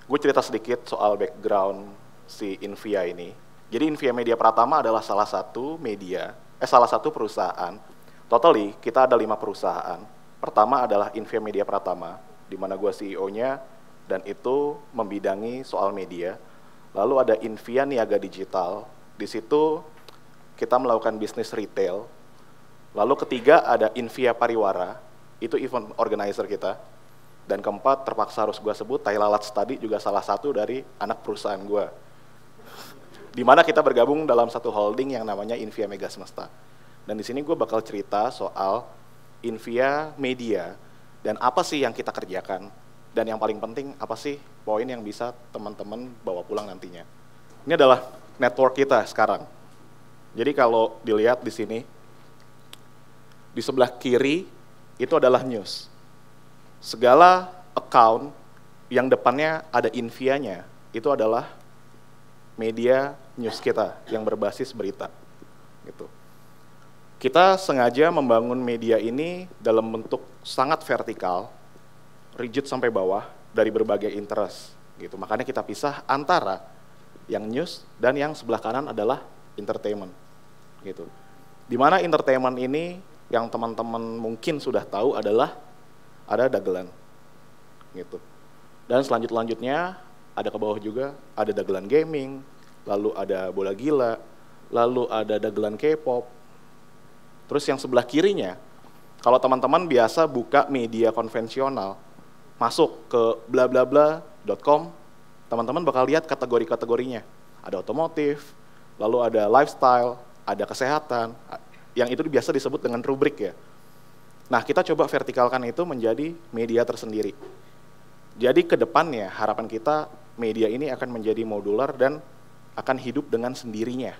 Gue cerita sedikit soal background si Invia ini. Jadi Invia Media Pratama adalah salah satu perusahaan. Totally kita ada 5 perusahaan. Pertama adalah Invia Media Pratama, di mana gue CEO-nya dan itu membidangi soal media. Lalu ada Invia Niaga Digital. Di situ kita melakukan bisnis retail. Lalu ketiga ada Invia Pariwara, itu event organizer kita. Dan keempat, terpaksa harus gue sebut, Thai Lalat Study juga salah satu dari anak perusahaan gue. Di mana kita bergabung dalam satu holding yang namanya Invia Mega Semesta. Dan di sini gue bakal cerita soal Invia Media dan apa sih yang kita kerjakan. Dan yang paling penting, apa sih poin yang bisa teman-teman bawa pulang nantinya. Ini adalah network kita sekarang. Jadi kalau dilihat di sini, di sebelah kiri itu adalah news. Segala account yang depannya ada Invia-nya, itu adalah media news kita yang berbasis berita. Gitu. Kita sengaja membangun media ini dalam bentuk sangat vertikal, rigid sampai bawah, dari berbagai interest. Gitu. Makanya kita pisah antara yang news dan yang sebelah kanan adalah entertainment. Gitu. Di mana entertainment ini yang teman-teman mungkin sudah tahu adalah ada dagelan, gitu. Dan selanjutnya ada ke bawah juga, ada dagelan gaming, lalu ada bola gila, lalu ada dagelan K-pop. Terus yang sebelah kirinya, kalau teman-teman biasa buka media konvensional, masuk ke blablabla.com, teman-teman bakal lihat kategori-kategorinya. Ada otomotif, lalu ada lifestyle, ada kesehatan, yang itu biasa disebut dengan rubrik ya. Nah, kita coba vertikalkan itu menjadi media tersendiri. Jadi ke depannya harapan kita media ini akan menjadi modular dan akan hidup dengan sendirinya.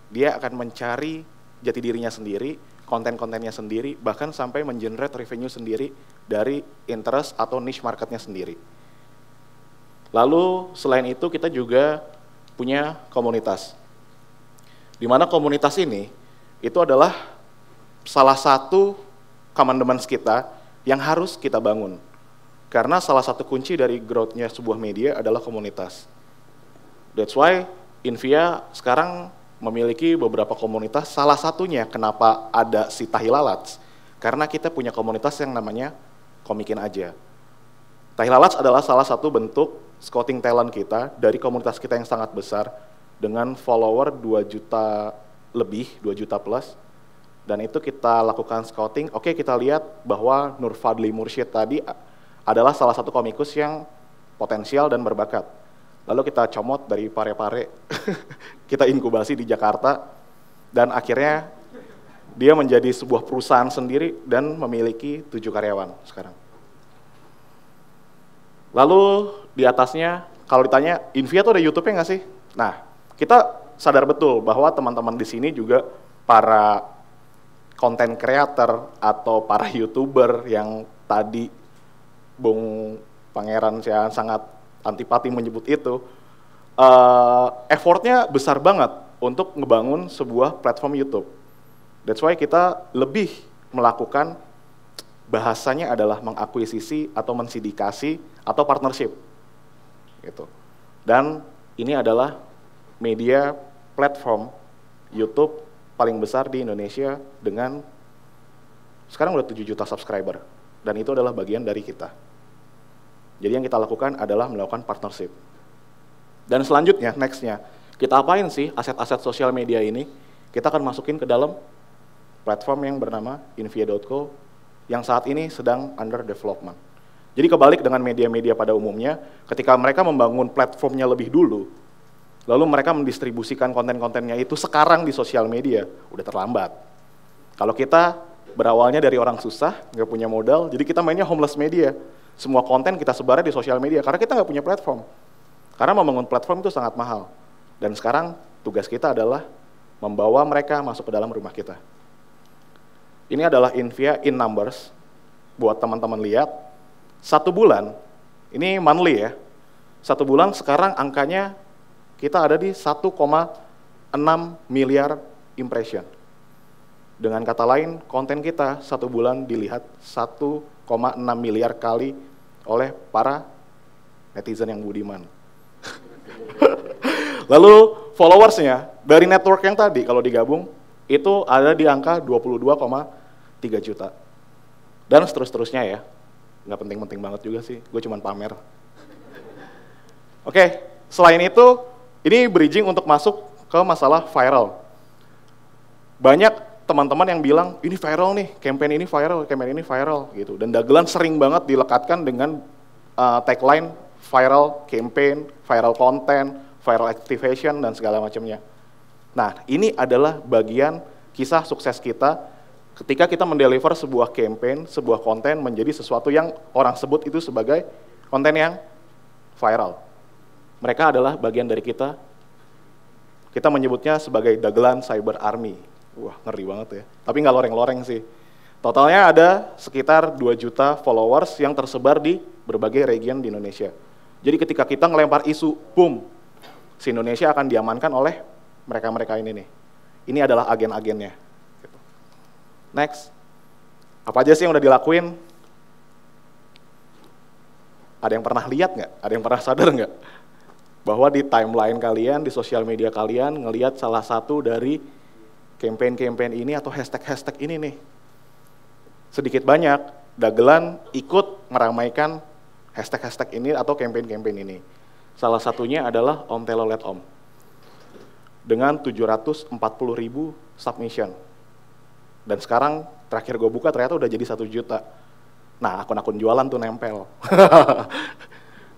Dia akan mencari jati dirinya sendiri, konten-kontennya sendiri, bahkan sampai mengenerate revenue sendiri dari interest atau niche marketnya sendiri. Lalu selain itu kita juga punya komunitas. Di mana komunitas ini itu adalah salah satu commandments kita yang harus kita bangun. Karena salah satu kunci dari growth-nya sebuah media adalah komunitas. That's why Invia sekarang memiliki beberapa komunitas, salah satunya kenapa ada si Thai Lalats, karena kita punya komunitas yang namanya Komikin Aja. Thai Lalats adalah salah satu bentuk scouting talent kita dari komunitas kita yang sangat besar, dengan follower 2 juta lebih, 2 juta plus. Dan itu kita lakukan scouting, oke kita lihat bahwa Nur Fadli Mursyid tadi adalah salah satu komikus yang potensial dan berbakat. Lalu kita comot dari Pare-Pare, kita inkubasi di Jakarta, dan akhirnya dia menjadi sebuah perusahaan sendiri dan memiliki 7 karyawan sekarang. Lalu di atasnya, kalau ditanya, Invia tuh ada YouTube-nya nggak sih? Nah, kita sadar betul bahwa teman-teman di sini juga para content creator atau para YouTuber yang tadi Bung Pangeran saya sangat antipati menyebut itu, effortnya besar banget untuk ngebangun sebuah platform YouTube. That's why kita lebih melakukan, bahasanya adalah mengakuisisi atau mensindikasi atau partnership. Gitu. Dan ini adalah media platform YouTube paling besar di Indonesia dengan sekarang udah 7 juta subscriber, dan itu adalah bagian dari kita. Jadi yang kita lakukan adalah melakukan partnership. Dan selanjutnya, nextnya, kita apain sih aset-aset sosial media ini? Kita akan masukin ke dalam platform yang bernama invia.co yang saat ini sedang under development. Jadi kebalik dengan media-media pada umumnya, ketika mereka membangun platformnya lebih dulu, lalu mereka mendistribusikan konten-kontennya itu sekarang di sosial media, udah terlambat. Kalau kita berawalnya dari orang susah, nggak punya modal, jadi kita mainnya homeless media. Semua konten kita sebarnya di sosial media, karena kita nggak punya platform. Karena membangun platform itu sangat mahal. Dan sekarang tugas kita adalah membawa mereka masuk ke dalam rumah kita. Ini adalah Invia in numbers, buat teman-teman lihat. 1 bulan, ini monthly ya, 1 bulan sekarang angkanya kita ada di 1,6 miliar impression. Dengan kata lain, konten kita 1 bulan dilihat 1,6 miliar kali oleh para netizen yang budiman. Lalu followersnya dari network yang tadi kalau digabung itu ada di angka 22,3 juta. Dan seterusnya ya, nggak penting-penting banget juga sih, gue cuma pamer. Oke, selain itu, ini bridging untuk masuk ke masalah viral. Banyak teman-teman yang bilang, ini viral nih, campaign ini viral gitu. Dan dagelan sering banget dilekatkan dengan tagline viral campaign, viral content, viral activation, dan segala macamnya. Nah, ini adalah bagian kisah sukses kita ketika kita mendeliver sebuah campaign, sebuah konten menjadi sesuatu yang orang sebut itu sebagai konten yang viral. Mereka adalah bagian dari kita menyebutnya sebagai dagelan cyber army. Wah, ngeri banget ya. Tapi nggak loreng-loreng sih. Totalnya ada sekitar 2 juta followers yang tersebar di berbagai region di Indonesia. Jadi ketika kita ngelempar isu, boom, si Indonesia akan diamankan oleh mereka-mereka ini nih. Ini adalah agen-agennya. Next, apa aja sih yang udah dilakuin? Ada yang pernah lihat nggak? Ada yang pernah sadar nggak? Bahwa di timeline kalian, di sosial media kalian, ngelihat salah satu dari campaign-campaign ini atau hashtag-hashtag ini nih. Sedikit banyak, dagelan ikut meramaikan hashtag-hashtag ini atau campaign-campaign ini. Salah satunya adalah Om Telolet Om. Dengan 740.000 submission. Dan sekarang terakhir gue buka ternyata udah jadi 1 juta. Nah, akun-akun jualan tuh nempel.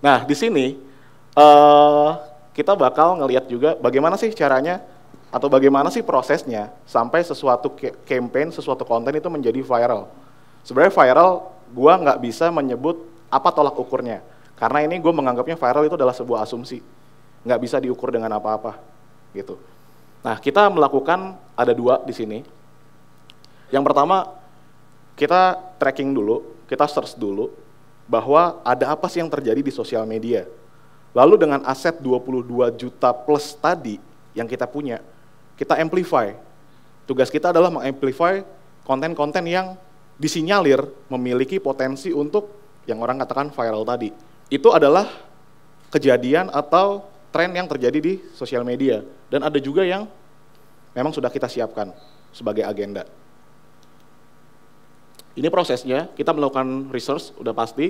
Nah, di sini kita bakal ngelihat juga bagaimana sih caranya atau bagaimana sih prosesnya sampai sesuatu campaign, sesuatu konten itu menjadi viral. Sebenarnya viral, gue nggak bisa menyebut apa tolak ukurnya. Karena ini gue menganggapnya viral itu adalah sebuah asumsi. Nggak bisa diukur dengan apa-apa. Gitu. Nah, kita melakukan, ada 2 di sini. Yang pertama, kita tracking dulu, kita search dulu, bahwa ada apa sih yang terjadi di sosial media. Lalu dengan aset 22 juta plus tadi yang kita punya, kita amplify. Tugas kita adalah mengamplify konten-konten yang disinyalir memiliki potensi untuk yang orang katakan viral tadi. Itu adalah kejadian atau tren yang terjadi di sosial media. Dan ada juga yang memang sudah kita siapkan sebagai agenda. Ini prosesnya, kita melakukan research, udah pasti,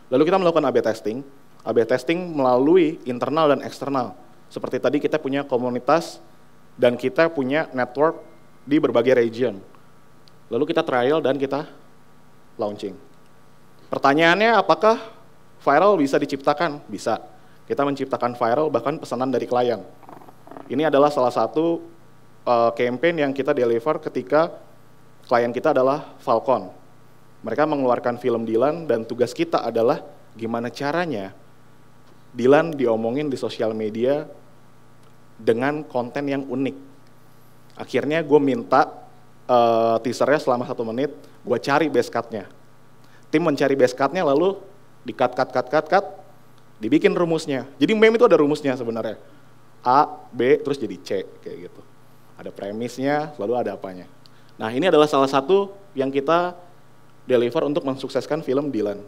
lalu kita melakukan A/B testing. A/B testing melalui internal dan eksternal. Seperti tadi kita punya komunitas dan kita punya network di berbagai region. Lalu kita trial dan kita launching. Pertanyaannya, apakah viral bisa diciptakan? Bisa. Kita menciptakan viral bahkan pesanan dari klien. Ini adalah salah satu campaign yang kita deliver ketika klien kita adalah Falcon. Mereka mengeluarkan film Dylan dan tugas kita adalah gimana caranya Dylan diomongin di sosial media dengan konten yang unik. Akhirnya gue minta teasernya selama 1 menit, gue cari base cut-nya. Tim mencari base cut-nya lalu di-cut, dibikin rumusnya. Jadi meme itu ada rumusnya sebenarnya. A, B, terus jadi C, kayak gitu. Ada premisnya, lalu ada apanya. Nah, ini adalah salah satu yang kita deliver untuk mensukseskan film Dylan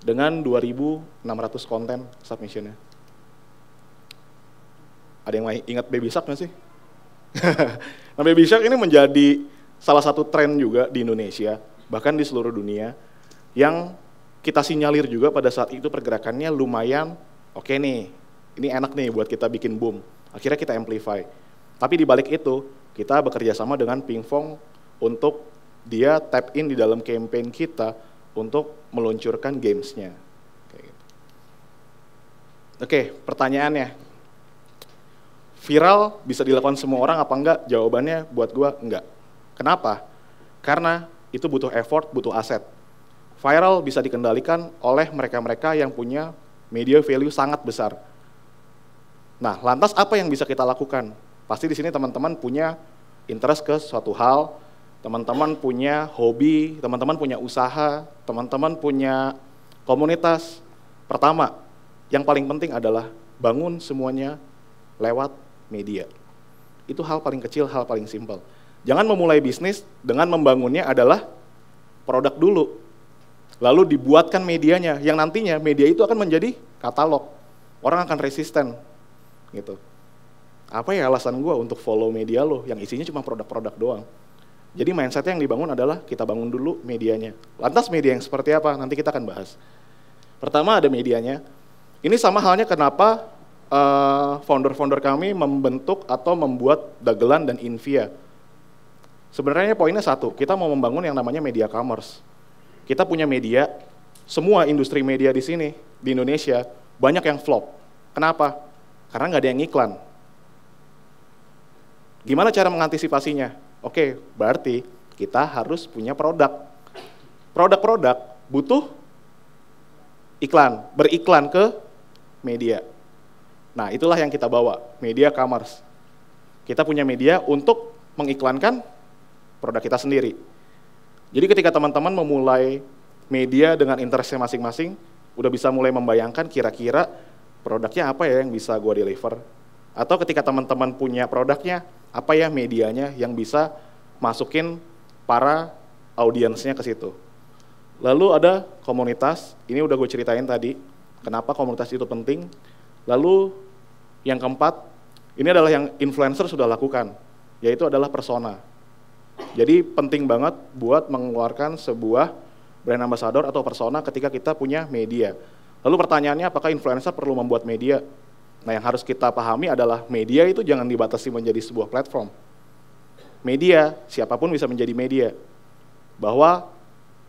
dengan 2.600 konten submission-nya. Ada yang ingat Baby Shark nggak sih? Nah, Baby Shark ini menjadi salah satu tren juga di Indonesia, bahkan di seluruh dunia, yang kita sinyalir juga pada saat itu pergerakannya lumayan oke nih, ini enak nih buat kita bikin boom. Akhirnya kita amplify. Tapi di balik itu, kita bekerja sama dengan Pinkfong untuk dia tap in di dalam campaign kita untuk meluncurkan games-nya. Gitu. Oke, pertanyaannya, viral bisa dilakukan semua orang apa enggak? Jawabannya buat gua enggak. Kenapa? Karena itu butuh effort, butuh aset. Viral bisa dikendalikan oleh mereka-mereka yang punya media value sangat besar. Nah, lantas apa yang bisa kita lakukan? Pasti di sini teman-teman punya interest ke suatu hal, teman-teman punya hobi, teman-teman punya usaha, teman-teman punya komunitas. Pertama, yang paling penting adalah bangun semuanya lewat media. Itu hal paling kecil, hal paling simpel. Jangan memulai bisnis dengan membangunnya adalah produk dulu. Lalu dibuatkan medianya, yang nantinya media itu akan menjadi katalog, orang akan resisten gitu. Apa ya alasan gue untuk follow media lo yang isinya cuma produk-produk doang? Jadi mindsetnya yang dibangun adalah kita bangun dulu medianya. Lantas media yang seperti apa? Nanti kita akan bahas. Pertama ada medianya. Ini sama halnya kenapa founder-founder kami membentuk atau membuat Dagelan dan Invia. Sebenarnya poinnya satu, kita mau membangun yang namanya media commerce. Kita punya media, semua industri media di sini, di Indonesia, banyak yang flop. Kenapa? Karena nggak ada yang iklan. Gimana cara mengantisipasinya? Oke, berarti kita harus punya produk. Produk-produk butuh iklan, beriklan ke media. Nah, itulah yang kita bawa, media commerce. Kita punya media untuk mengiklankan produk kita sendiri. Jadi ketika teman-teman memulai media dengan interestnya masing-masing, udah bisa mulai membayangkan kira-kira produknya apa ya yang bisa gue deliver. Atau ketika teman-teman punya produknya, apa ya medianya yang bisa masukin para audiensnya ke situ. Lalu ada komunitas, ini udah gue ceritain tadi, kenapa komunitas itu penting. Lalu yang keempat, ini adalah yang influencer sudah lakukan, yaitu adalah persona. Jadi penting banget buat mengeluarkan sebuah brand ambassador atau persona ketika kita punya media. Lalu pertanyaannya, apakah influencer perlu membuat media? Nah, yang harus kita pahami adalah media itu jangan dibatasi menjadi sebuah platform. Media, siapapun bisa menjadi media. Bahwa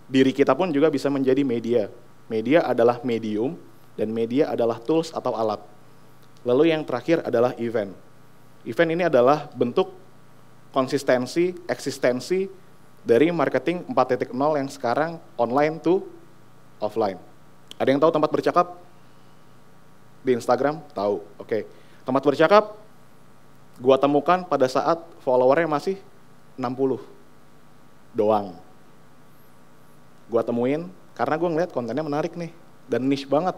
diri kita pun juga bisa menjadi media. Media adalah medium, dan media adalah tools atau alat. Lalu yang terakhir adalah event. Event ini adalah bentuk konsistensi, eksistensi dari marketing 4.0 yang sekarang online to offline. Ada yang tahu tempat bercakap? Di Instagram? Tahu, oke. Tempat bercakap, gua temukan pada saat followernya masih 60 doang. Gua temuin karena gua ngeliat kontennya menarik nih, dan niche banget.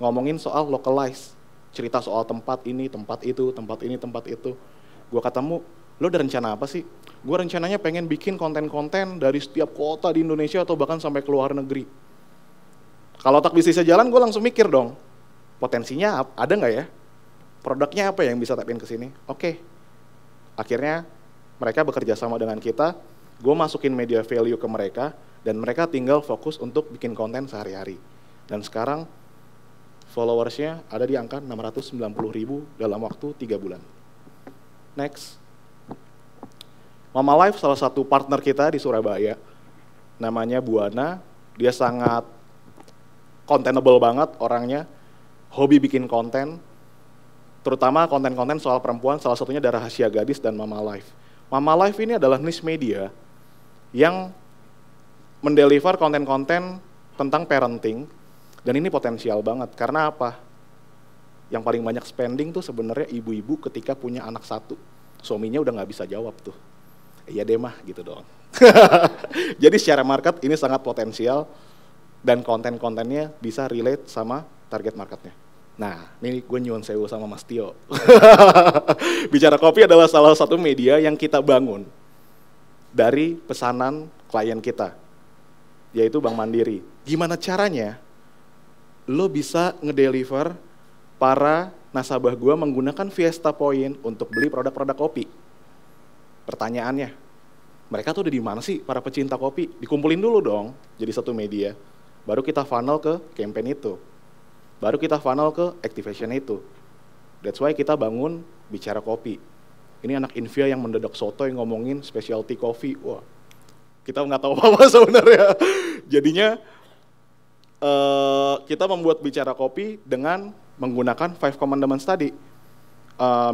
Ngomongin soal localize, cerita soal tempat ini, tempat itu, tempat ini, tempat itu. Gua ketemu, lo ada rencana apa sih? Gua rencananya pengen bikin konten-konten dari setiap kota di Indonesia atau bahkan sampai ke luar negeri. Kalau otak bisnisnya jalan, gue langsung mikir dong, potensinya ada nggak ya? Produknya apa yang bisa tap-in ke sini? Oke. Akhirnya mereka bekerja sama dengan kita, gue masukin media value ke mereka, dan mereka tinggal fokus untuk bikin konten sehari-hari. Dan sekarang followersnya ada di angka 690.000 dalam waktu 3 bulan. Next. Mama Life salah satu partner kita di Surabaya, namanya Buana. Dia sangat containable banget orangnya, hobi bikin konten, terutama konten-konten soal perempuan, salah satunya ada Rahasia Gadis dan Mama Life. Mama Life ini adalah niche media yang mendeliver konten-konten tentang parenting, dan ini potensial banget, karena apa? Yang paling banyak spending tuh sebenarnya ibu-ibu ketika punya anak satu, suaminya udah nggak bisa jawab tuh, iya deh mah gitu doang. Jadi secara market ini sangat potensial, dan konten-kontennya bisa relate sama target marketnya. Nah, ini gue nyuwun sewu sama Mas Tio. Bicara Kopi adalah salah satu media yang kita bangun dari pesanan klien kita, yaitu Bank Mandiri. Gimana caranya lo bisa ngedeliver para nasabah gue menggunakan Fiesta Point untuk beli produk-produk kopi? Pertanyaannya, mereka tuh udah di mana sih para pecinta kopi? Dikumpulin dulu dong jadi satu media. Baru kita funnel ke campaign itu. Baru kita funnel ke activation itu. That's why kita bangun Bicara Kopi. Ini anak Invia yang mendadak sotoy ngomongin specialty coffee. Wah, kita nggak tahu apa sebenarnya. Jadinya kita membuat Bicara Kopi dengan menggunakan 5 commandments tadi.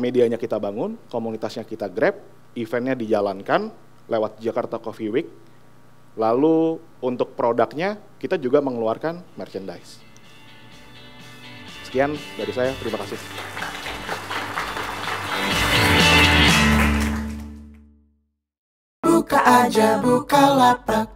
Medianya kita bangun, komunitasnya kita grab, eventnya dijalankan lewat Jakarta Coffee Week. Lalu untuk produknya kita juga mengeluarkan merchandise. Sekian dari saya, terima kasih. Buka aja Bukalapak.